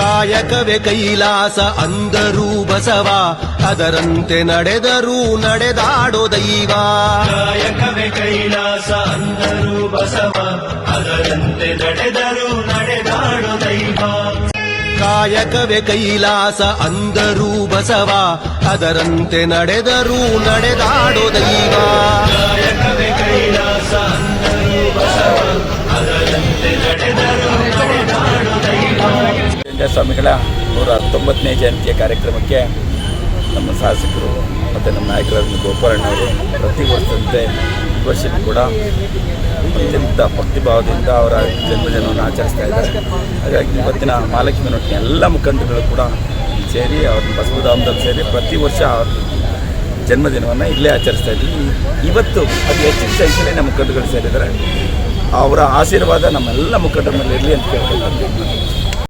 ಕಾಯಕವೇ ಕೈಲಾಸ ಅಂದರೂ ಬಸವ, ಅದರಂತೆ ನಡೆದರೂ ನಡೆದಾಡೋ ದೈವ. ಕಾಯಕವೇ ಕೈಲಾಸ ಅಂದರೂ ಬಸವ, ಅದರಂತೆ ನಡೆದರೂ ನಡೆದಾಡೋ ದೈವ. ಕಾಯಕವೇ ಕೈಲಾಸ ಅಂದರೂ ಬಸವ, ಅದರಂತೆ ನಡೆದರೂ ನಡೆದಾಡೋ ದೈವ. ಕಾಯಕವೇ ಕೈಲಾಸ ಅಂದರೂ ಬಸವ, ಅದರಂತೆ ನಡೆದರೂ ನಡೆದಾಡೋ ದೈವ. ಸ್ವಾಮಿಗಳ 119ನೇ ಜಯಂತಿಯ ಕಾರ್ಯಕ್ರಮಕ್ಕೆ ನಮ್ಮ ಶಾಸಕರು ಮತ್ತು ನಮ್ಮ ನಾಯಕರಾದ ಗೋಪಾಲಣ್ಣವರು ಪ್ರತಿ ವರ್ಷದಂತೆ ಈ ವರ್ಷ ಕೂಡ ಅತ್ಯಂತ ಭಕ್ತಿಭಾವದಿಂದ ಅವರ ಜನ್ಮದಿನವನ್ನು ಆಚರಿಸ್ತಾ ಇದ್ದಾರೆ. ಹಾಗಾಗಿ ಇವತ್ತಿನ ಮಹಾಲಕ್ಷ್ಮಿ ನೋಟಿನ ಎಲ್ಲ ಮುಖಂಡಗಳು ಕೂಡ ಸೇರಿ ಅವ್ರ ಬಸವಧಾಮದಲ್ಲಿ ಸೇರಿ ಪ್ರತಿ ವರ್ಷ ಅವ್ರ ಜನ್ಮದಿನವನ್ನು ಇಲ್ಲೇ ಆಚರಿಸ್ತಾ ಇದ್ದೀವಿ. ಇವತ್ತು ಅದು ಹೆಚ್ಚಿನ ಸಂಖ್ಯೆಯಲ್ಲಿ ನಮ್ಮ ಮುಖಂಡಗಳು ಸೇರಿದ್ದಾರೆ. ಅವರ ಆಶೀರ್ವಾದ ನಮ್ಮೆಲ್ಲ ಮುಖಂಡರ ಮೇಲೆ ಇರಲಿ ಅಂತ ಕೇಳ್ಕೊಳ್ತಾರೆ.